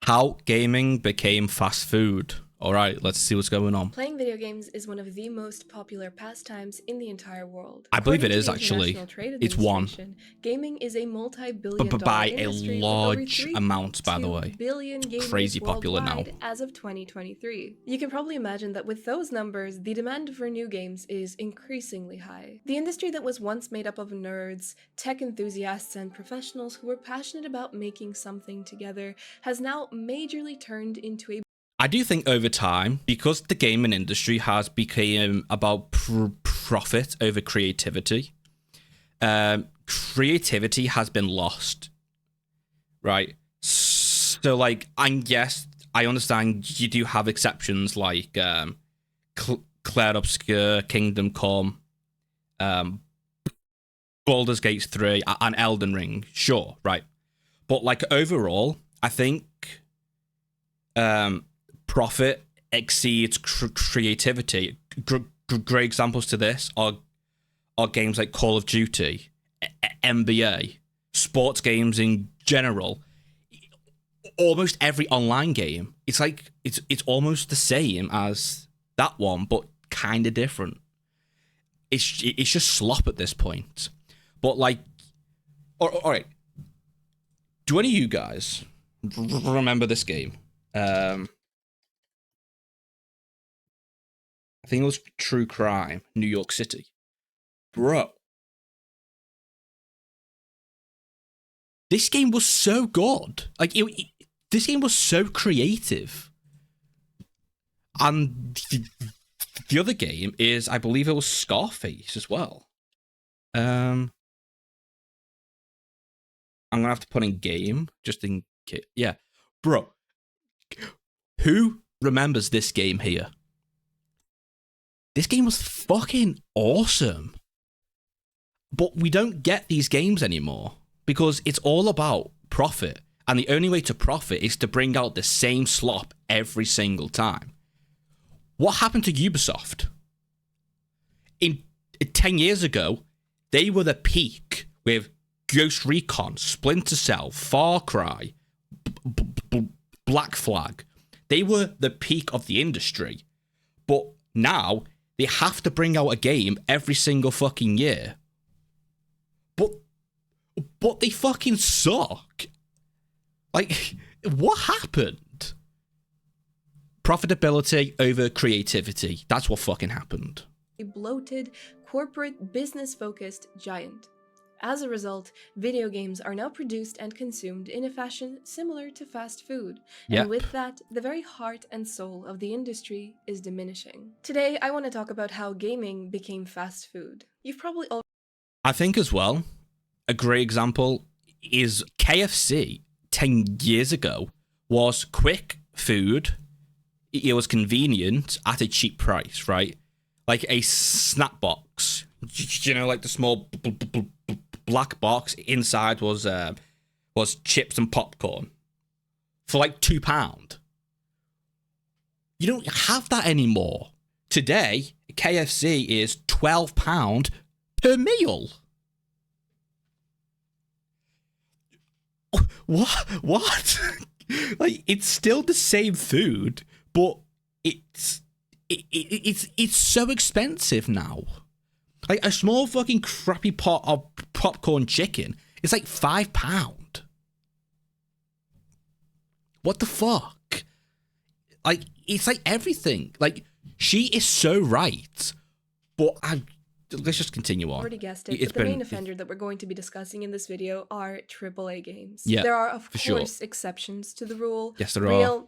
How gaming became fast food. All right, let's see what's going on. Playing video games is one of the most popular pastimes in the entire world. I believe it According is to the actually. International Trade It's one. Administration, gaming is a multi-billion But dollar by a industry large with over amount, by the 3.2 way. billion gamers Crazy popular now. worldwide as of 2023. You can probably imagine that with those numbers, the demand for new games is increasingly high. The industry that was once made up of nerds, tech enthusiasts, and professionals who were passionate about making something together has now majorly turned into a I do think over time, because the gaming industry has become about profit over creativity, creativity has been lost, right? So, like, and yes, I understand you do have exceptions like Claire Obscure, Kingdom Come, Baldur's Gate 3, and Elden Ring, sure, right? But, like, overall, I think profit exceeds creativity. Great examples to this are games like Call of Duty, NBA, sports games in general. Almost every online game, it's like it's almost the same as that one, but kind of different. It's just slop at this point. But like, all right, do any of you guys remember this game? I think it was True Crime, New York City. Bro. This game was so good. Like, this game was so creative. And the other game is, I believe it was Scarface as well. I'm going to have to put in game, just in case. Yeah. Bro. Who remembers this game here? This game was fucking awesome. But we don't get these games anymore because it's all about profit. And the only way to profit is to bring out the same slop every single time. What happened to Ubisoft? In 10 years ago, they were the peak with Ghost Recon, Splinter Cell, Far Cry, Black Flag. They were the peak of the industry. But now they have to bring out a game every single fucking year. But they fucking suck. Like, what happened? Profitability over creativity. That's what fucking happened. A bloated, corporate, business-focused giant. As a result, video games are now produced and consumed in a fashion similar to fast food. And with that, the very heart and soul of the industry is diminishing. Today, I want to talk about how gaming became fast food. You've probably all I think as well, a great example is KFC 10 years ago was quick food. It was convenient at a cheap price, right? Like a snack box, you know, like the small black box inside was chips and popcorn for like £2. You don't have that anymore. Today, KFC is £12 per meal. What? Like, it's still the same food, but it's so expensive now. Like, a small fucking crappy pot of popcorn chicken is like £5. What the fuck? Like, it's like everything. Like, she is so right, but let's just continue on. Already guessed it, but the main offender that we're going to be discussing in this video are AAA games. Yeah, there are, of course, exceptions to the rule. Yes, there are.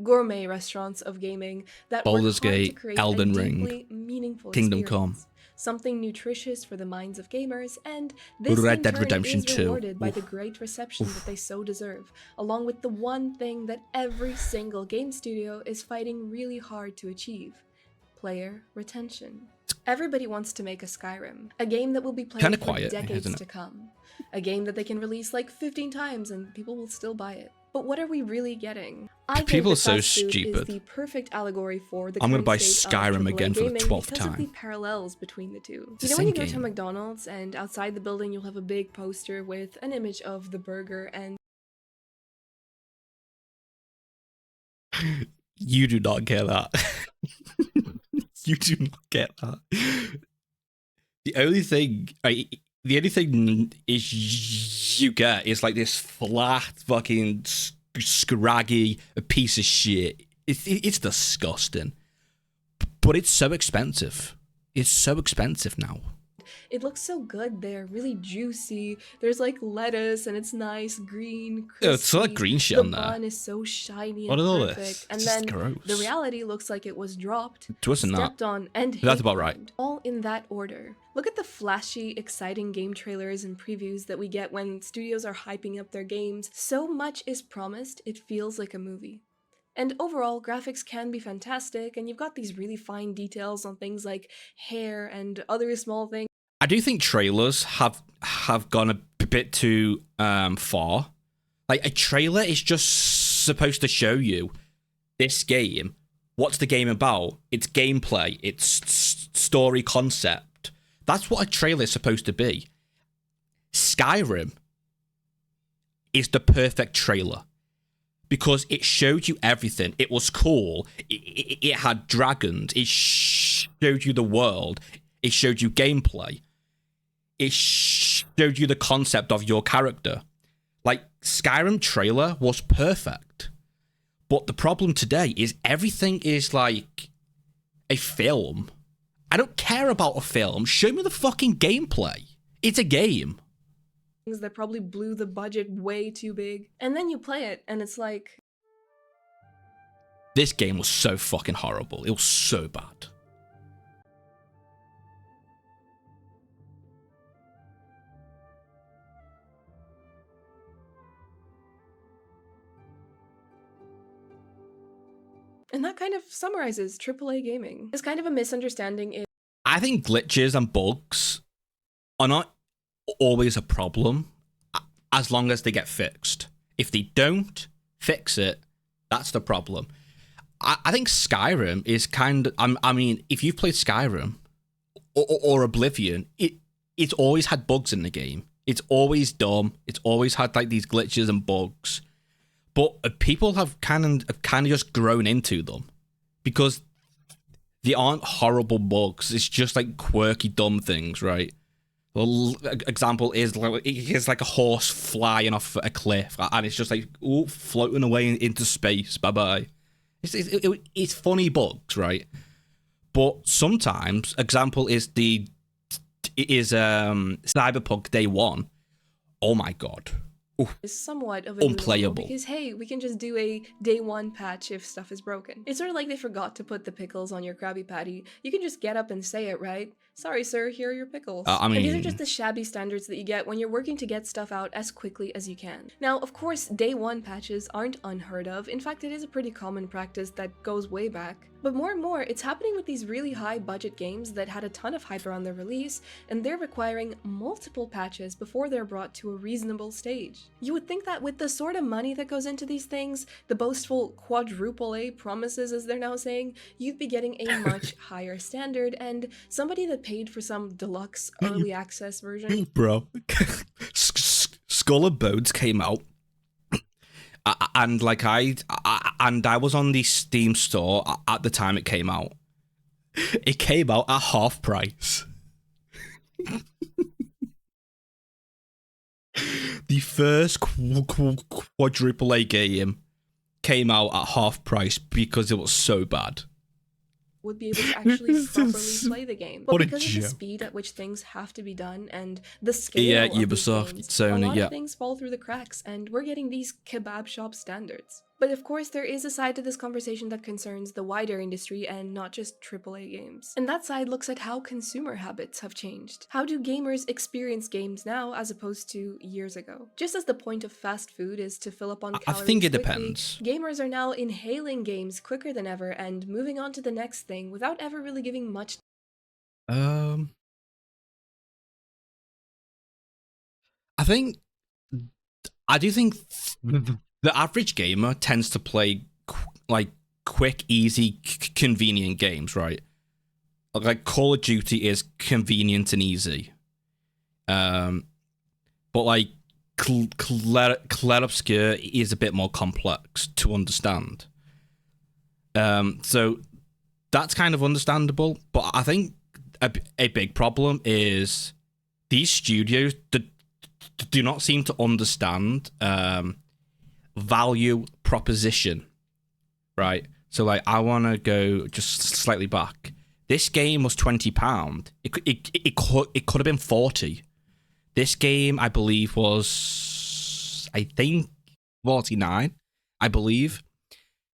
Gourmet restaurants of gaming that Baldur's Gate, to create Elden a Ring, deeply meaningful Kingdom experience. Come. Something nutritious for the minds of gamers, and this Red Dead Redemption is 2. rewarded by the great reception that they so deserve, along with the one thing that every single game studio is fighting really hard to achieve: player retention. Everybody wants to make a Skyrim, a game that will be played for decades to come, a game that they can release like 15 times and people will still buy it. But what are we really getting? I People are think so stupid. Is the perfect allegory for the I'm gonna buy Skyrim again for the 12th because time. Of the parallels between the two. It's you know when you go game. to McDonald's and outside the building you'll have a big poster with an image of the burger and You do not get that. You do not get that. The only thing is you get is like this flat fucking scraggy piece of shit. It's disgusting, but it's so expensive. It's so expensive now. It looks so good there, really juicy. There's like lettuce and it's nice, green, crispy. Yeah, it's like green shit on there. The bun is so shiny What and is all perfect. this? And It's then just gross. the reality looks like it was dropped, It wasn't that. stepped on, and That's about right. hate-crimed, all in that order. Look at the flashy, exciting game trailers and previews that we get when studios are hyping up their games. So much is promised, it feels like a movie. And overall, graphics can be fantastic, and you've got these really fine details on things like hair and other small things. I do think trailers have gone a bit too far. Like, a trailer is just supposed to show you this game. What's the game about? It's gameplay. It's story concept. That's what a trailer is supposed to be. Skyrim is the perfect trailer because it showed you everything. It was cool. It had dragons. It showed you the world. It showed you gameplay. It showed you the concept of your character. Like, Skyrim trailer was perfect. But the problem today is everything is like a film. I don't care about a film. Show me the fucking gameplay. It's a game. That probably blew the budget way too big. And then you play it, and it's like... This game was so fucking horrible. It was so bad. And that kind of summarizes AAA gaming. It's kind of a misunderstanding. I think glitches and bugs are not always a problem as long as they get fixed. If they don't fix it, that's the problem. I think Skyrim is kind of... I mean, if you've played Skyrim or Oblivion, it's always had bugs in the game. It's always dumb. It's always had like these glitches and bugs. But people have kind of just grown into them because they aren't horrible bugs. It's just like quirky, dumb things, right? Well, example is like a horse flying off a cliff, and it's just like floating away into space. Bye bye. It's funny bugs, right? But sometimes, example is Cyberpunk Day One. Oh my god. Is somewhat of a unplayable because hey, we can just do a day one patch if stuff is broken. It's sort of like they forgot to put the pickles on your Krabby Patty. You can just get up and say it, right? Sorry, sir, here are your pickles. I mean, and these are just the shabby standards that you get when you're working to get stuff out as quickly as you can. Now, of course, day one patches aren't unheard of. In fact, it is a pretty common practice that goes way back. But more and more, it's happening with these really high budget games that had a ton of hype around their release, and they're requiring multiple patches before they're brought to a reasonable stage. You would think that with the sort of money that goes into these things, the boastful quadruple A promises as they're now saying, you'd be getting a much higher standard, and somebody that paid for some deluxe early access version. Bro, Skull and Bones came out. And like I was on the Steam store at the time it came out. It came out at half price. The first quadruple A game came out at half price because it was so bad. Would be able to actually properly play the game. But because of the speed at which things have to be done and the scale of Ubisoft, these games, Sony, a lot of things fall through the cracks, and we're getting these kebab shop standards. But of course, there is a side to this conversation that concerns the wider industry and not just AAA games. And that side looks at how consumer habits have changed. How do gamers experience games now as opposed to years ago? Just as the point of fast food is to fill up on calories I think it quickly, depends. Gamers are now inhaling games quicker than ever and moving on to the next thing without ever really giving much. I do think the average gamer tends to play like quick, easy, convenient games, right? Like Call of Duty is convenient and easy. But like Clair Obscur is a bit more complex to understand. So that's kind of understandable, but I think a big problem is these studios do not seem to understand value proposition, right? So like, I want to go just slightly back. This game was £20. It could have been 40. This game, I believe, was 49. I believe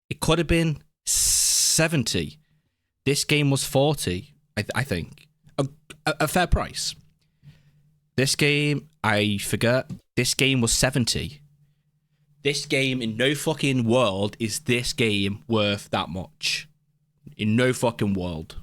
it could have been 70. This game was 40. I think a fair price. This game, I forget. This game was 70. This game, in no fucking world is this game worth that much. In no fucking world.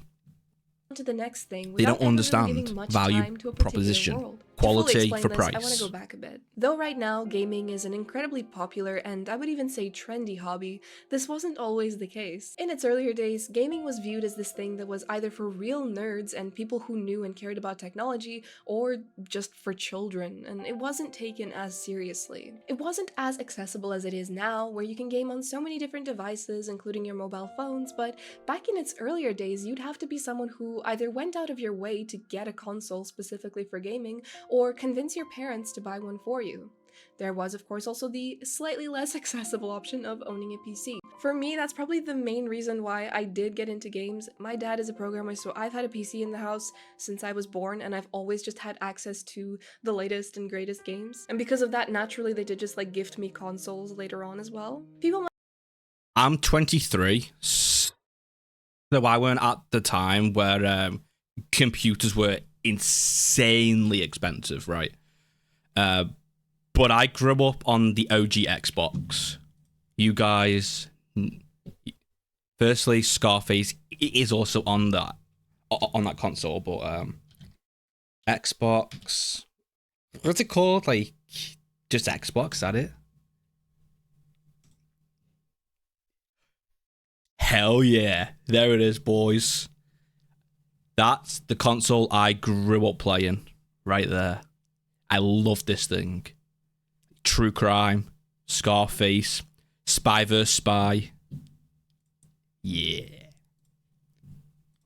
To the next thing, They don't without ever really understand giving much value time to a particular proposition. world. Quality To fully explain for this, price. I want to go back a bit. Though right now, gaming is an incredibly popular and I would even say trendy hobby, this wasn't always the case. In its earlier days, gaming was viewed as this thing that was either for real nerds and people who knew and cared about technology, or just for children, and it wasn't taken as seriously. It wasn't as accessible as it is now, where you can game on so many different devices, including your mobile phones, but back in its earlier days, you'd have to be someone who either went out of your way to get a console specifically for gaming, or convince your parents to buy one for you. There was, of course, also the slightly less accessible option of owning a PC. For me, that's probably the main reason why I did get into games. My dad is a programmer, so I've had a PC in the house since I was born, and I've always just had access to the latest and greatest games. And because of that, naturally, they did just like gift me consoles later on as well. People might— I'm 23, so I weren't at the time where computers were insanely expensive, right? But I grew up on the OG Xbox. You guys, firstly, Scarface is also on that console, but Xbox, what's it called? Like, just Xbox, is that it? Hell yeah, there it is, boys. That's the console I grew up playing, right there. I love this thing. True crime, Scarface, Spy vs. Spy. Yeah.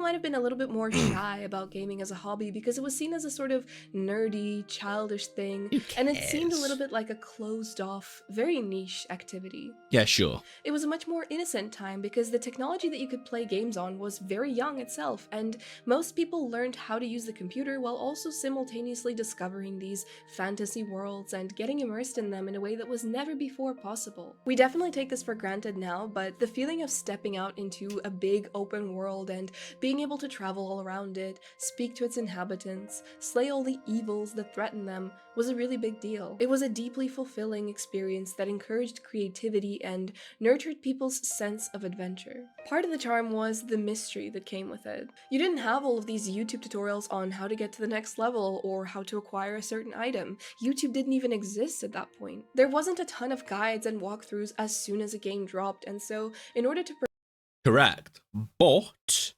might have been a little bit more shy about gaming as a hobby because it was seen as a sort of nerdy, childish thing, and it seemed a little bit like a closed-off, very niche activity. Yeah, sure. It was a much more innocent time because the technology that you could play games on was very young itself, and most people learned how to use the computer while also simultaneously discovering these fantasy worlds and getting immersed in them in a way that was never before possible. We definitely take this for granted now, but the feeling of stepping out into a big open world and being able to travel all around it, speak to its inhabitants, slay all the evils that threaten them was a really big deal. It was a deeply fulfilling experience that encouraged creativity and nurtured people's sense of adventure. Part of the charm was the mystery that came with it. You didn't have all of these YouTube tutorials on how to get to the next level or how to acquire a certain item. YouTube didn't even exist at that point. There wasn't a ton of guides and walkthroughs as soon as a game dropped, and so in order to Correct. But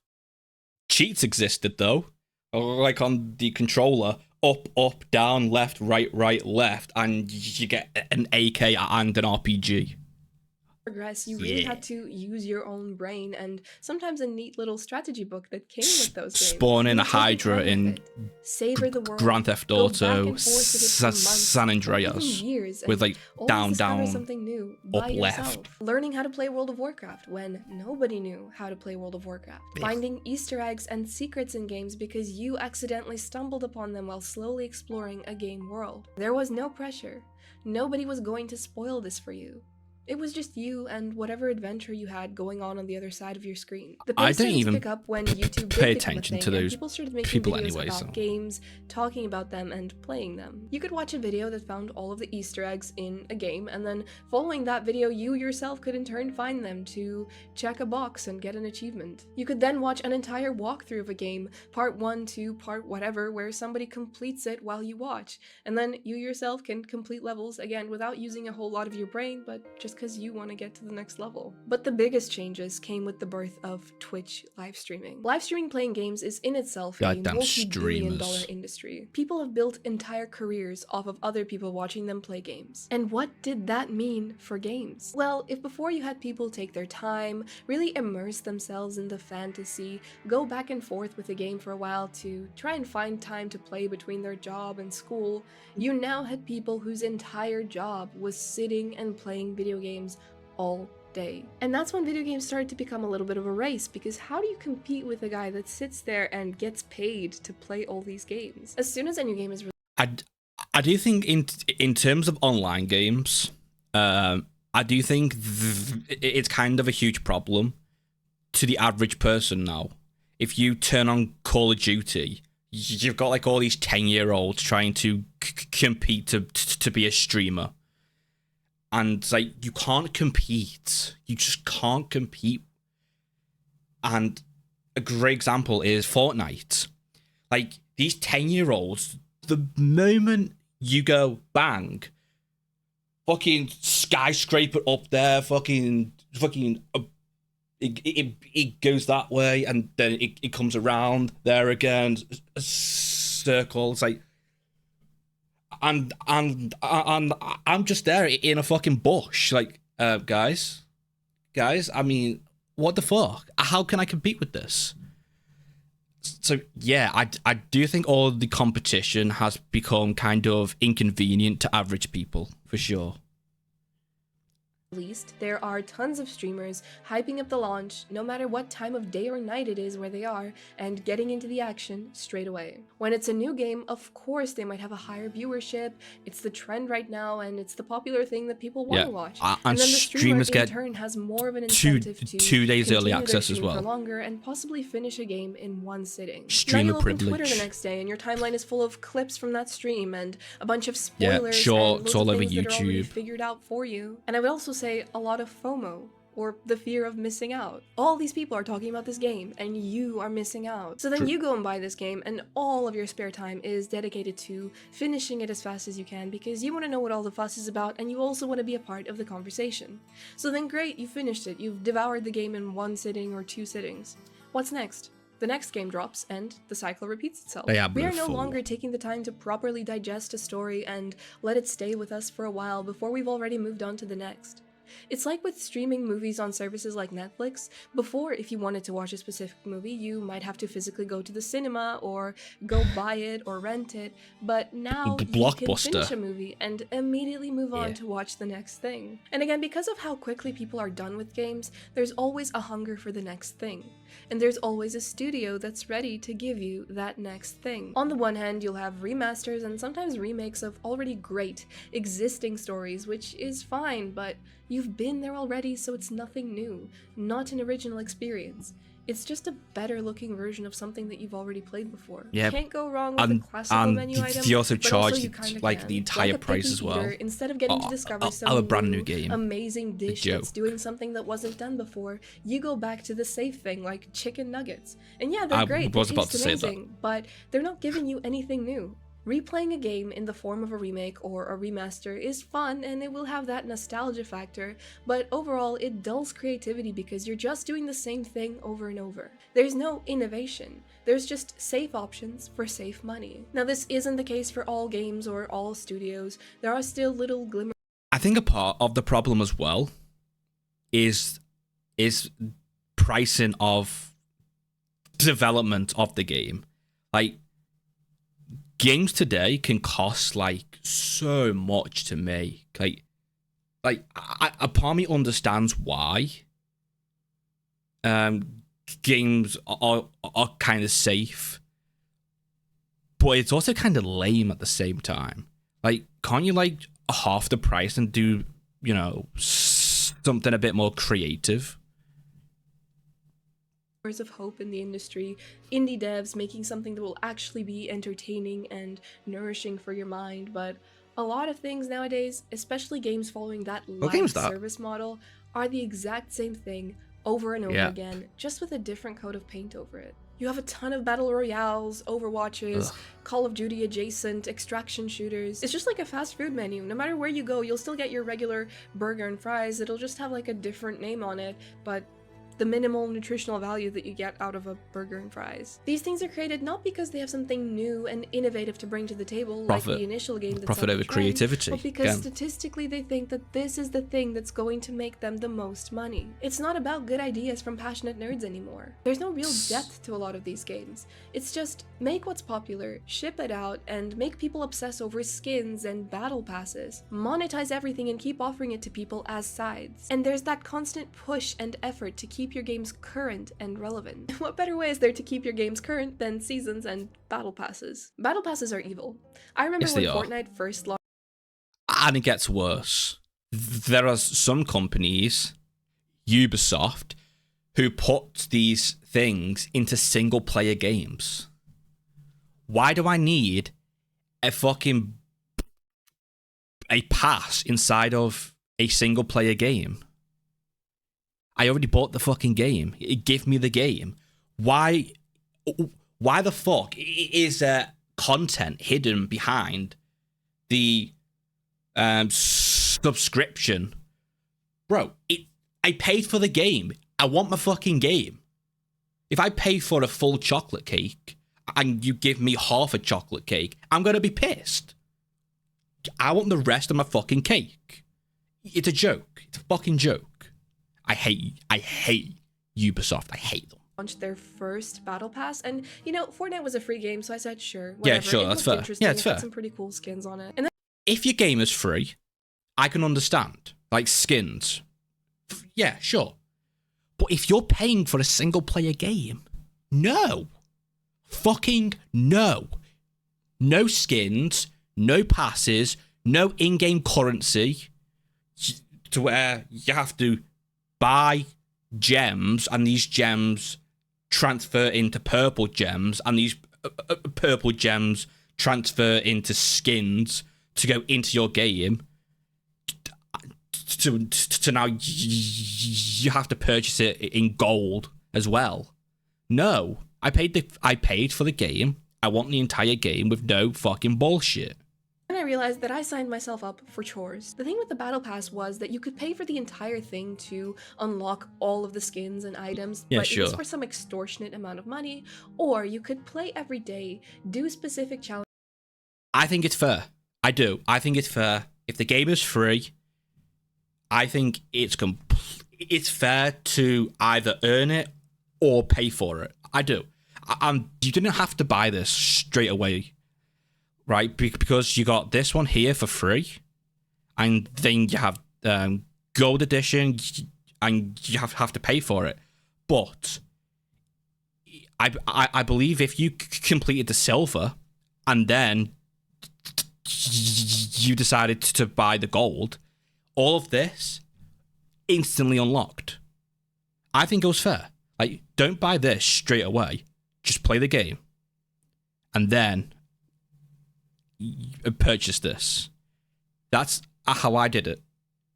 cheats existed though. Like on the controller, up, down, left, right, left, and you get an AK and an RPG. progress, you really had to use your own brain, and sometimes a neat little strategy book that came with those games. Spawn in a Hydra in savor the world, Grand Theft go back Auto, and forth with it for months, San or Andreas, even years, with and like always down, discover something new by up, yourself. left. Learning how to play World of Warcraft when nobody knew how to play World of Warcraft. Finding Easter eggs and secrets in games because you accidentally stumbled upon them while slowly exploring a game world. There was no pressure. Nobody was going to spoil this for you. It was just you and whatever adventure you had going on the other side of your screen. The I pace didn't started even to pick up when YouTube pay did become a attention thing, to and those people started making people videos anyway, about so. games, talking about them, and playing them. You could watch a video that found all of the Easter eggs in a game, and then following that video, you yourself could in turn find them to check a box and get an achievement. You could then watch an entire walkthrough of a game, part 1 to part whatever, where somebody completes it while you watch, and then you yourself can complete levels again without using a whole lot of your brain, but just just because you want to get to the next level. But the biggest changes came with the birth of Twitch live streaming. Live streaming playing games is in itself a Goddamn multi-billion-dollar streamers. industry. People have built entire careers off of other people watching them play games. And what did that mean for games? Well, if before you had people take their time, really immerse themselves in the fantasy, go back and forth with the game for a while to try and find time to play between their job and school, you now had people whose entire job was sitting and playing video games all day. And that's when video games started to become a little bit of a race, because how do you compete with a guy that sits there and gets paid to play all these games? As soon as a new game is I do think in terms of online games, I do think it's kind of a huge problem to the average person now. If you turn on Call of Duty, you've got like all these 10-year-olds trying to compete to be a streamer. And it's like, you can't compete. You just can't compete. And a great example is Fortnite. Like, these 10-year-olds, the moment you go bang, fucking skyscraper up there, fucking it goes that way, and then it comes around there again, a circle. It's like, and I'm just there in a fucking bush, like, guys, I mean, what the fuck? How can I compete with this? So yeah, I do think all the competition has become kind of inconvenient to average people, for sure. Released, there are tons of streamers hyping up the launch no matter what time of day or night it is where they are, and getting into the action straight away. When it's a new game, of course they might have a higher viewership, it's the trend right now, and it's the popular thing that people want to watch. And then the streamer streamers in turn has more of an incentive to two days early continue their access as stream well. for longer and possibly finish a game in one sitting. Streamer now you'll open privilege. Twitter the next day and your timeline is full of clips from that stream and a bunch of spoilers shorts and all loads over of things that are already YouTube. figured out for you. And I would also say a lot of FOMO, or the fear of missing out. All these people are talking about this game, and you are missing out. So then you go and buy this game, and all of your spare time is dedicated to finishing it as fast as you can, because you want to know what all the fuss is about, and you also want to be a part of the conversation. So then great, you finished it, you've devoured the game in one sitting or two sittings. What's next? The next game drops, and the cycle repeats itself. We are no longer taking the time to properly digest a story and let it stay with us for a while before we've already moved on to the next. It's like with streaming movies on services like Netflix. Before, if you wanted to watch a specific movie, you might have to physically go to the cinema or go buy it or rent it, but now you can finish a movie and immediately move on to watch the next thing. And again, because of how quickly people are done with games, there's always a hunger for the next thing. And there's always a studio that's ready to give you that next thing. On the one hand, you'll have remasters and sometimes remakes of already great, existing stories, which is fine, but you've been there already, so it's nothing new, not an original experience. It's just a better looking version of something that you've already played before. Yeah, Can't go wrong with a classical menu item. They also charge like the entire price as well. Instead of getting to discover some brand new game, amazing dish that's doing something that wasn't done before, you go back to the safe thing like chicken nuggets. And yeah, they're great, they taste amazing, but they're not giving you anything new. Replaying a game in the form of a remake or a remaster is fun and it will have that nostalgia factor, but overall it dulls creativity because you're just doing the same thing over and over. There's no innovation, there's just safe options for safe money. Now this isn't the case for all games or all studios, there are still little glimmers. I think a part of the problem as well is pricing of development of the game. Like, games today can cost like so much to make. Like a part of me understands why games are kind of safe, but it's also kind of lame at the same time. Like, can't you like half the price and do, you know, something a bit more creative? Of hope in the industry, indie devs making something that will actually be entertaining and nourishing for your mind, but a lot of things nowadays, especially games following that live service model, are the exact same thing over and over again, just with a different coat of paint over it. You have a ton of battle royales, Overwatches, Ugh. Call of Duty adjacent, extraction shooters. It's just like a fast food menu. No matter where you go, you'll still get your regular burger and fries. It'll just have like a different name on it, but the minimal nutritional value that you get out of a burger and fries. These things are created not because they have something new and innovative to bring to the table, like the initial game that's Profit over creativity. but because statistically they think that this is the thing that's going to make them the most money. It's not about good ideas from passionate nerds anymore. There's no real depth to a lot of these games. It's just make what's popular, ship it out, and make people obsess over skins and battle passes. Monetize everything and keep offering it to people as sides. And there's that constant push and effort to keep your games current and relevant. What better way is there to keep your games current than seasons and battle passes? Battle passes are evil. I remember when Fortnite first launched. And it gets worse. There are some companies, Ubisoft, who put these things into single player games. Why do I need a pass inside of a single player game? I already bought the fucking game. Give me the game. Why the fuck is there content hidden behind the subscription? Bro, I paid for the game. I want my fucking game. If I pay for a full chocolate cake and you give me half a chocolate cake, I'm going to be pissed. I want the rest of my fucking cake. It's a joke. It's a fucking joke. I hate Ubisoft. I hate them. Launched their first battle pass, and you know, Fortnite was a free game, so I said sure, whatever. Yeah, sure, that's fair. Interesting. Yeah, it's fair. Had some pretty cool skins on it. And then if your game is free, I can understand. Like skins. Yeah, sure. But if you're paying for a single player game, no. Fucking no. No skins, no passes, no in-game currency to where you have to buy gems and these gems transfer into purple gems and these purple gems transfer into skins to go into your game. To now you have to purchase it in gold as well. No, I paid for the game. I want the entire game with no fucking bullshit. I realized that I signed myself up for chores. The thing with the battle pass was that you could pay for the entire thing to unlock all of the skins and items, yeah, but sure. it was for some extortionate amount of money, or you could play every day, do specific challenges. I think it's fair. I do. I think it's fair. If the game is free, I think it's fair to either earn it or pay for it. I do. You didn't have to buy this straight away, right? Because you got this one here for free, and then you have gold edition, and you have to pay for it. But I believe if you completed the silver, and then you decided to buy the gold, all of this instantly unlocked. I think it was fair. Like, don't buy this straight away. Just play the game, and then purchase this. That's how I did it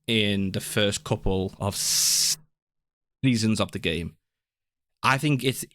in the first couple of seasons of the game. I think it's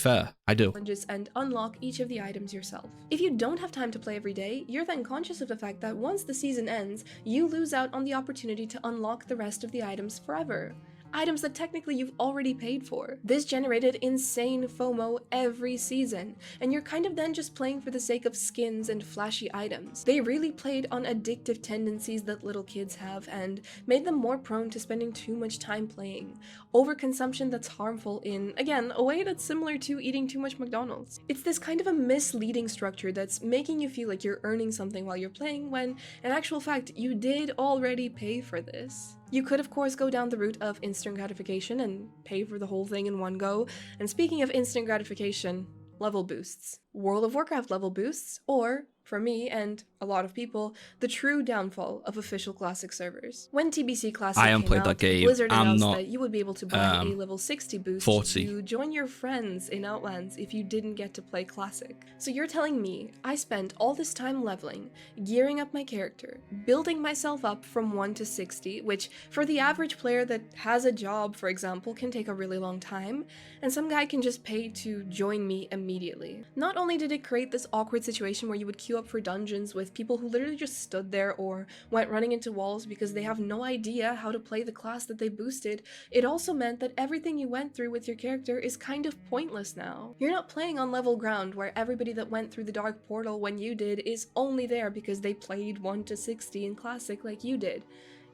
fair. I do. And unlock each of the items yourself. If you don't have time to play every day, you're then conscious of the fact that once the season ends, you lose out on the opportunity to unlock the rest of the items forever. Items that technically you've already paid for. This generated insane FOMO every season, and you're kind of then just playing for the sake of skins and flashy items. They really played on addictive tendencies that little kids have and made them more prone to spending too much time playing. Overconsumption that's harmful in, again, a way that's similar to eating too much McDonald's. It's this kind of a misleading structure that's making you feel like you're earning something while you're playing when, in actual fact, you did already pay for this. You could, of course, go down the route of instant gratification and pay for the whole thing in one go. And speaking of instant gratification, level boosts. World of Warcraft level boosts, or For me, and a lot of people, the true downfall of official Classic servers. When TBC Classic I haven't came played out, that game. Blizzard I'm announced not that you would be able to buy a level 60 boost 40. to join your friends in Outlands if you didn't get to play Classic. So you're telling me I spent all this time leveling, gearing up my character, building myself up from 1 to 60, which for the average player that has a job, for example, can take a really long time, and some guy can just pay to join me immediately. Not only did it create this awkward situation where you would queue up for dungeons with people who literally just stood there or went running into walls because they have no idea how to play the class that they boosted, it also meant that everything you went through with your character is kind of pointless now. You're not playing on level ground where everybody that went through the dark portal when you did is only there because they played 1 to 60 in Classic like you did.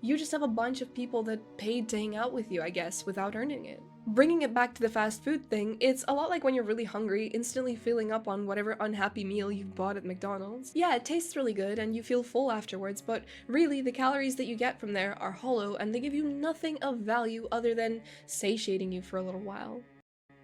You just have a bunch of people that paid to hang out with you, I guess, without earning it. Bringing it back to the fast food thing, it's a lot like when you're really hungry, instantly filling up on whatever unhappy meal you've bought at McDonald's. Yeah, it tastes really good and you feel full afterwards, but really the calories that you get from there are hollow and they give you nothing of value other than satiating you for a little while.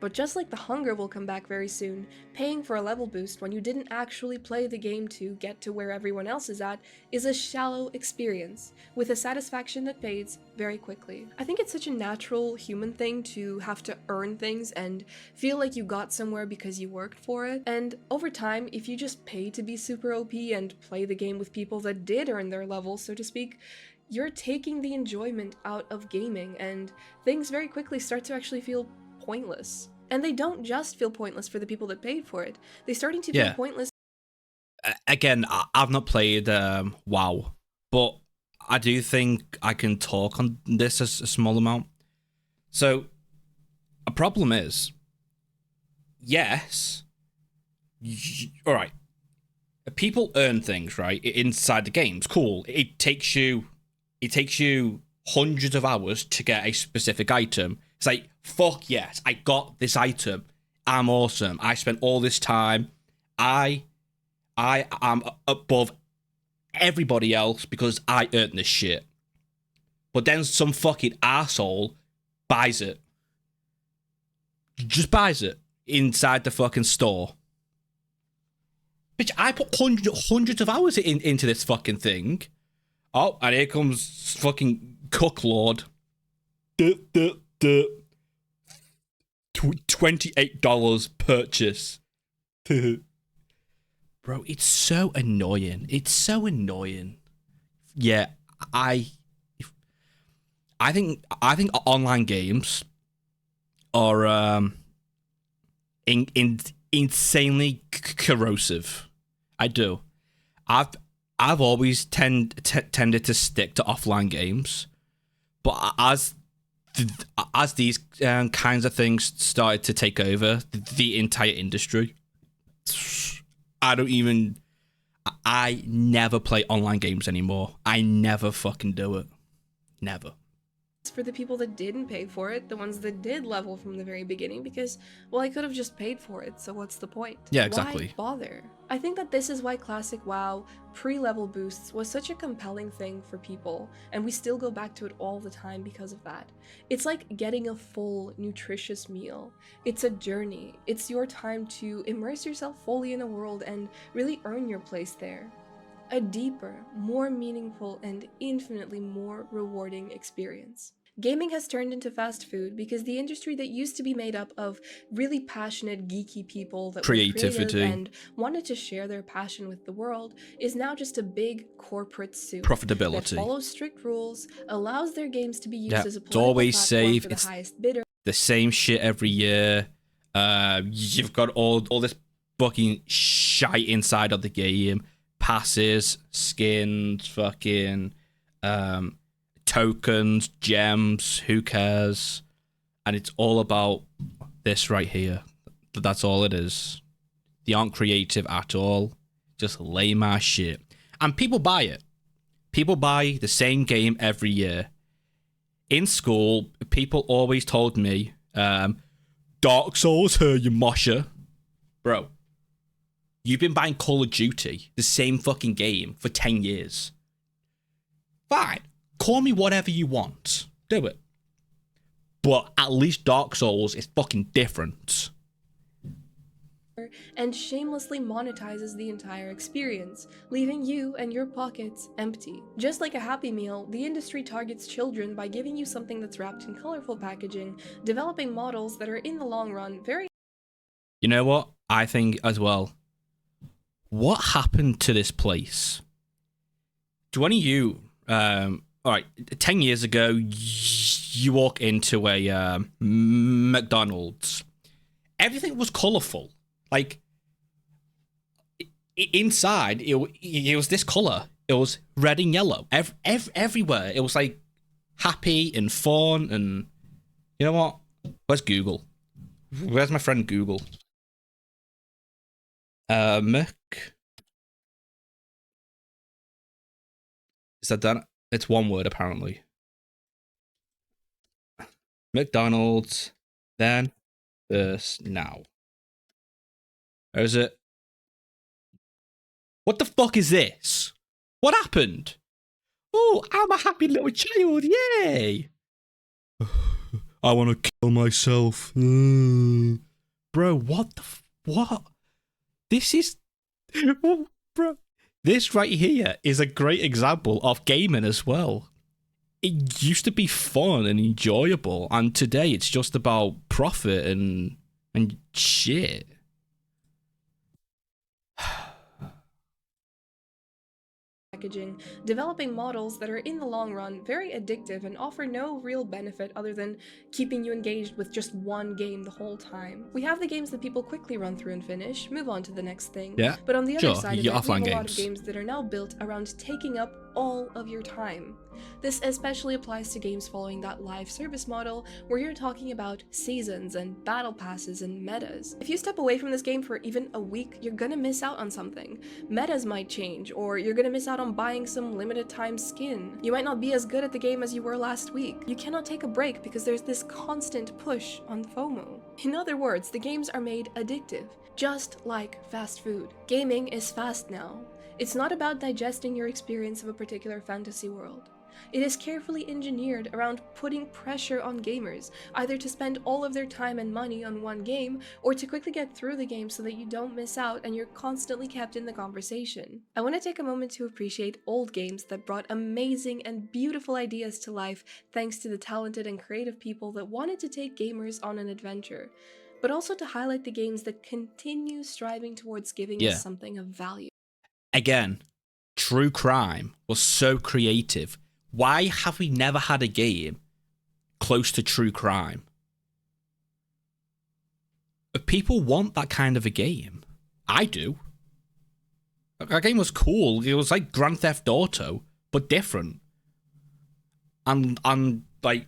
But just like the hunger will come back very soon, paying for a level boost when you didn't actually play the game to get to where everyone else is at is a shallow experience, with a satisfaction that fades very quickly. I think it's such a natural human thing to have to earn things and feel like you got somewhere because you worked for it, and over time, if you just pay to be super OP and play the game with people that did earn their level, so to speak, you're taking the enjoyment out of gaming, and things very quickly start to actually feel pointless. And they don't just feel pointless for the people that paid for it. They're starting to feel pointless. Again, I've not played WoW, but I do think I can talk on this as a small amount. So, a problem is, yes, all right, people earn things, right, inside the games. Cool. It takes you hundreds of hours to get a specific item. It's like, fuck yes, I got this item. I'm awesome. I spent all this time. I am above everybody else because I earned this shit. But then some fucking asshole buys it. Just buys it inside the fucking store. Bitch, I put hundreds of hours into this fucking thing. Oh, and here comes fucking Cooklord. $28 purchase. Bro, it's so annoying. It's so annoying. Yeah, I think online games are insanely corrosive. I do. I've always tended to stick to offline games, but as these kinds of things started to take over the entire industry, I never play online games anymore. I never fucking do it. Never. For the people that didn't pay for it, the ones that did level from the very beginning, because, well, I could have just paid for it, so what's the point? Yeah, exactly. Why bother? I think that this is why Classic WoW pre-level boosts was such a compelling thing for people, and we still go back to it all the time because of that. It's like getting a full, nutritious meal. It's a journey. It's your time to immerse yourself fully in a world and really earn your place there. A deeper, more meaningful, and infinitely more rewarding experience. Gaming has turned into fast food because the industry that used to be made up of really passionate, geeky people that were creative and wanted to share their passion with the world is now just a big corporate soup Profitability. that follows strict rules, allows their games to be used as a it's always platform safe. for the highest bidder. The same shit every year. You've got all this fucking shite inside of the game. Passes, skins, fucking tokens, gems, who cares? And it's all about this right here. That's all it is. They aren't creative at all. Just lame ass shit. And people buy it. People buy the same game every year. In school, people always told me, Dark Souls, you mosher. Bro. You've been buying Call of Duty, the same fucking game, for 10 years. Fine. Call me whatever you want. Do it. But at least Dark Souls is fucking different. and shamelessly monetizes the entire experience, leaving you and your pockets empty. Just like a Happy Meal, the industry targets children by giving you something that's wrapped in colorful packaging, developing models that are in the long run very... You know what? I think as well. What happened to this place? Do any of you, all right, 10 years ago, you walk into a McDonald's. Everything was colorful. Like, inside, it was this color. It was red and yellow. Everywhere. It was like happy and fun. And you know what? Where's Google? Where's my friend Google? Is that done? It's one word apparently. McDonald's, then, this, now. Or is it? What the fuck is this? What happened? Oh, I'm a happy little child, yay! I want to kill myself. Bro, what the what? This is... Bro, this right here is a great example of gaming as well. It used to be fun and enjoyable, and today it's just about profit and shit. packaging, developing models that are in the long run very addictive and offer no real benefit other than keeping you engaged with just one game the whole time. We have the games that people quickly run through and finish, move on to the next thing. Yeah, but on the other side of it, we have a offline lot of games that are now built around taking up all of your time. This especially applies to games following that live service model where you're talking about seasons and battle passes and metas. If you step away from this game for even a week, you're gonna miss out on something. Metas might change, or you're gonna miss out on buying some limited time skin. You might not be as good at the game as you were last week. You cannot take a break because there's this constant push on FOMO. In other words, the games are made addictive, just like fast food. Gaming is fast now. It's not about digesting your experience of a particular fantasy world. It is carefully engineered around putting pressure on gamers, either to spend all of their time and money on one game, or to quickly get through the game so that you don't miss out and you're constantly kept in the conversation. I want to take a moment to appreciate old games that brought amazing and beautiful ideas to life thanks to the talented and creative people that wanted to take gamers on an adventure, but also to highlight the games that continue striving towards giving us something of value. Again, true crime was so creative. Why have we never had a game close to true crime? People want that kind of a game. I do. That game was cool. It was like Grand Theft Auto, but different. And like,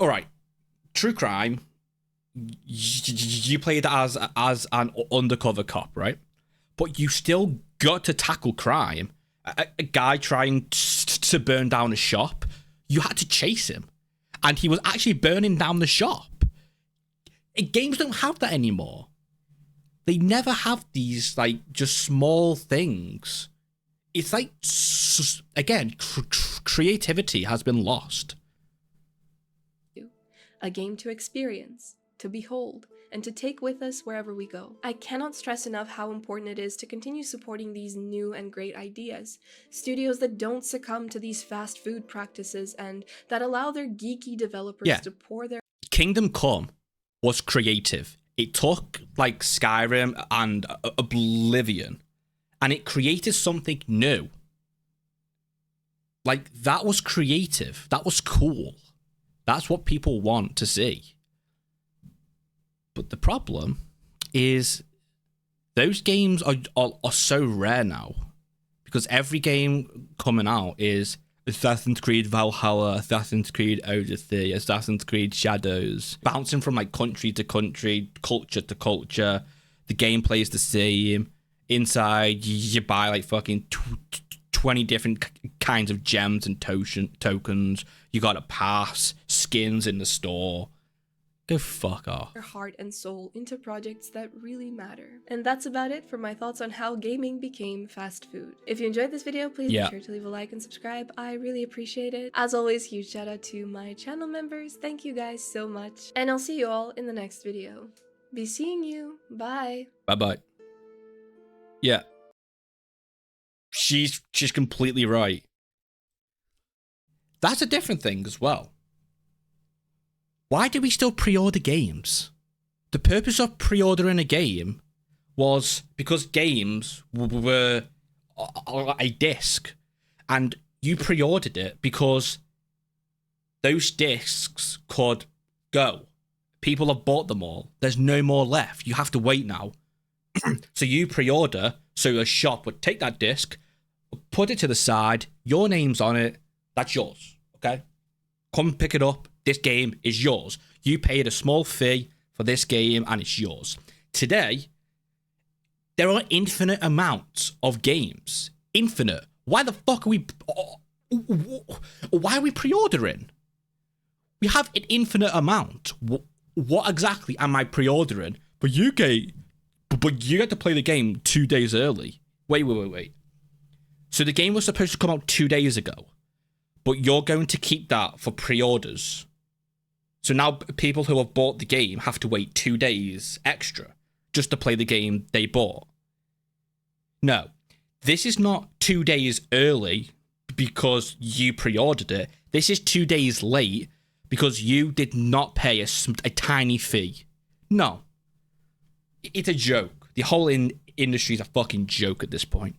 all right, true crime. You played as an undercover cop, right? But you still got to tackle crime. A guy trying to burn down a shop, you had to chase him, and he was actually burning down the shop. Games don't have that anymore. They never have these like just small things. It's like, again, creativity has been lost. A game to experience, to behold, and to take with us wherever we go. I cannot stress enough how important it is to continue supporting these new and great ideas, studios that don't succumb to these fast food practices and that allow their geeky developers to pour their... Kingdom Come was creative. It took like Skyrim and Oblivion, and it created something new. Like, that was creative. That was cool. That's what people want to see. But the problem is those games are so rare now, because every game coming out is Assassin's Creed Valhalla, Assassin's Creed Odyssey, Assassin's Creed Shadows, bouncing from like country to country, culture to culture. The gameplay is the same. Inside, you buy like fucking 20 different kinds of gems and tokens. You got a pass, skins in the store. Go fuck off. Their heart and soul into projects that really matter. And that's about it for my thoughts on how gaming became fast food. If you enjoyed this video, please be sure to leave a like and subscribe. I really appreciate it. As always, huge shout out to my channel members. Thank you guys so much. And I'll see you all in the next video. Be seeing you. Bye. Bye-bye. Yeah. She's completely right. That's a different thing as well. Why do we still pre-order games? The purpose of pre-ordering a game was because games were a disc, and you pre-ordered it because those discs could go. People have bought them all. There's no more left. You have to wait now. So you pre-order, so a shop would take that disc, put it to the side, your name's on it, that's yours, okay? Come pick it up, this game is yours. You paid a small fee for this game and it's yours. Today, there are infinite amounts of games. Infinite. Why the fuck are we... Why are we pre-ordering? We have an infinite amount. What exactly am I pre-ordering? But you get to play the game 2 days early. Wait. So the game was supposed to come out 2 days ago, but you're going to keep that for pre-orders. So now people who have bought the game have to wait 2 days extra just to play the game they bought. No, this is not 2 days early because you pre-ordered it. This is 2 days late because you did not pay a tiny fee. No. It's a joke. The whole industry is a fucking joke at this point.